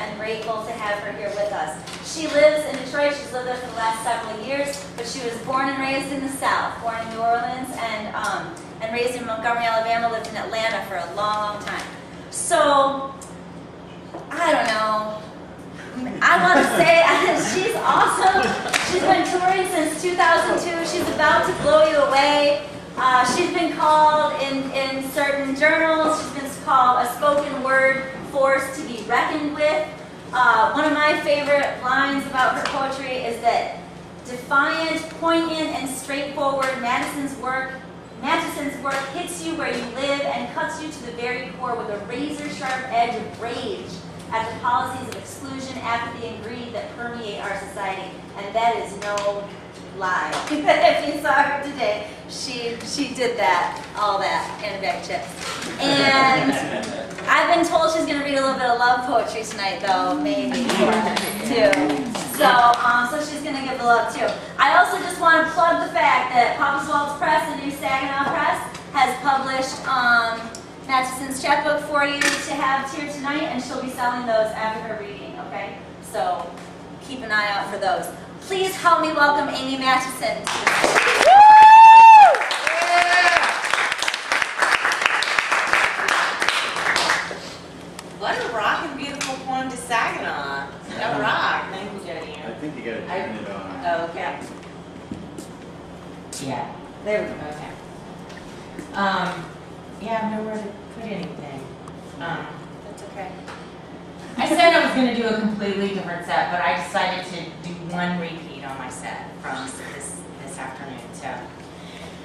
and grateful to have her here with us. She lives in Detroit. She's lived there for the last several years, but she was born and raised in the South, born in New Orleans and raised in Montgomery, Alabama, lived in Atlanta for a long, long time. So, I don't know. I want to say she's awesome. She's been touring since 2002. She's about to blow you away. She's been called in certain journals, she's been called a spoken word force to be reckoned with. One of my favorite lines about her poetry is that defiant, poignant, and straightforward Mattison's work hits you where you live and cuts you to the very core with a razor-sharp edge of rage at the policies of exclusion, apathy, and greed that permeate our society. And that is no lie. If you saw her today, she did that, all that, and a bag of chips. And I've been told she's going to read a little bit of love poetry tonight, though, maybe, for us, too. So she's going to give the love, too. I also just want to plug the fact that Papa's Waltz Press, the new Saginaw Press, has published Mattison's chapbook for you to have here tonight, and she'll be selling those after her reading, okay? So keep an eye out for those. Please help me welcome Amy Mattison. What a rockin' beautiful poem to Saginaw. That rock. Thank you, Jenny. I think you gotta turn it on. Oh, okay. Yeah. There we go. Okay. Yeah, I have nowhere to put anything. That's okay. I said I was going to do a completely different set, but I decided to do one repeat on my set from this afternoon. So,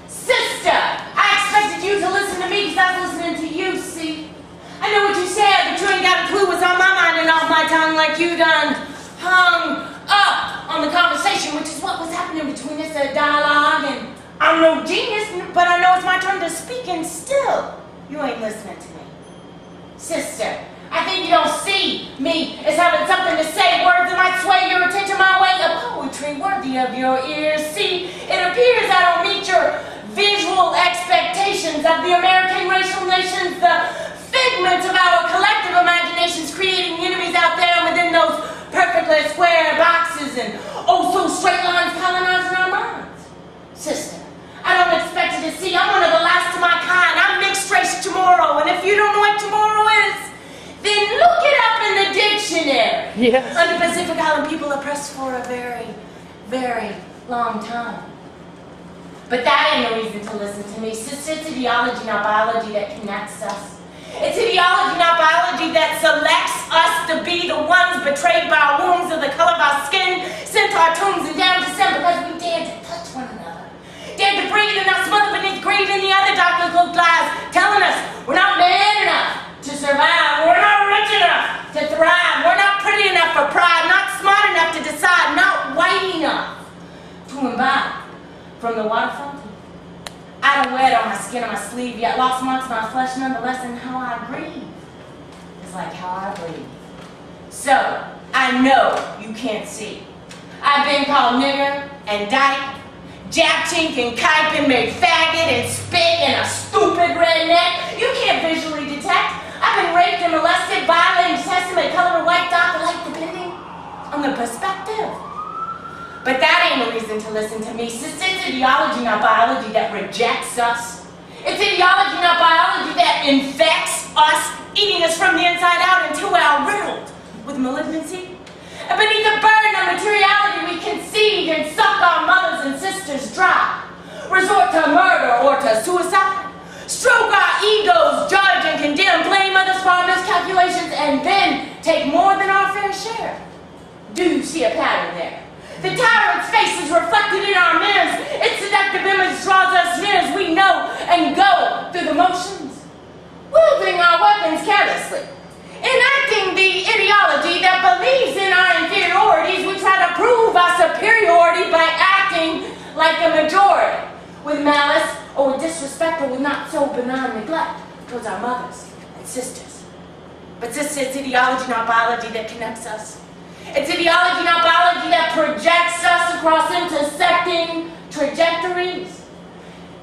sister, I expected you to listen to me because I was listening to you, see? I know what you said, but you ain't got a clue what's on my mind and off my tongue like you done hung up on the conversation, which is what was happening between us, a dialogue, and I'm no genius, but I know it's my turn to speak, and still, you ain't listening to me. Sister, I think you don't see me as having something to say, words that might sway your attention my way, a poetry worthy of your ears. See, it appears I don't meet your visual expectations of the American racial nations, the figments of our collective imaginations, creating enemies out there within those perfectly square boxes and oh so straight lines colonizing our minds. Sister, I don't expect you to see I'm one of the last of my kind. I'm mixed race tomorrow, and if you don't know what tomorrow is, then look it up in the dictionary. Yes. Under Pacific Island people oppressed for a very, very long time. But that ain't no reason to listen to me. Sister, it's ideology, not biology, that connects us. It's ideology, not biology, that selects us to be the ones betrayed by our wounds of the color of our skin, sent to our tombs and down to sin because we dared to touch one another. Dared to breathe and not smother beneath greed and the other darkly cloaked lies, telling us we're not man enough to survive, we're not rich enough to thrive, we're not pretty enough for pride, not smart enough to decide, not white enough to imbibe from the water fountain. I don't wear it on my skin or my sleeve, yet lost marks on my flesh nonetheless, and how I breathe is like how I breathe. So, I know you can't see. I've been called nigger and dyke, jab chink and kipe and made faggot and spit and a stupid redneck. You can't visually detect. I've been raped and molested, violated, testament, color of white dot, like depending on the perspective. But that ain't a reason to listen to me. Sister, it's ideology, not biology, that rejects us. It's ideology, not biology, that infects us, eating us from the inside out until we're riddled with malignancy. And beneath the burden of materiality, we concede and suck our mothers and sisters dry. Resort to murder or to suicide. Stroke our egos, judge and condemn, blame others for our miscalculations, and then take more than our fair share. Do you see a pattern there? The tyrant's face is reflected in our mirrors. Its seductive image draws us near as we know and go through the motions, wielding our weapons carelessly. Enacting the ideology that believes in our inferiorities, we try to prove our superiority by acting like the majority, with malice or with disrespect or with not so benign neglect towards our mothers and sisters. But sister, it's ideology, not biology, that connects us. It's ideology, not biology, that projects us across intersecting trajectories.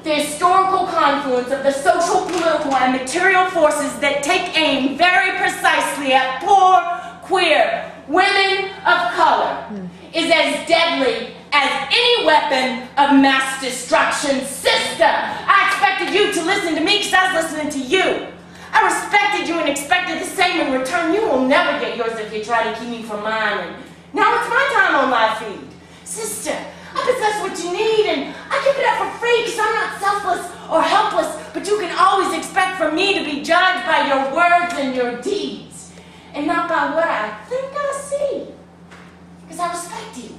The historical confluence of the social, political, and material forces that take aim very precisely at poor, queer, women of color is as deadly as any weapon of mass destruction. Sister, I expected you to listen to me because I was listening to you. I respected you and expected the same in return. You will never get yours if you try to keep me from mine. And now it's my time on my feet. Sister, I possess what you need and I give it up for free because I'm not selfless or helpless, but you can always expect for me to be judged by your words and your deeds and not by what I think I see, because I respect you.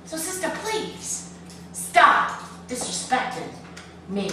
So sister, please stop disrespecting me.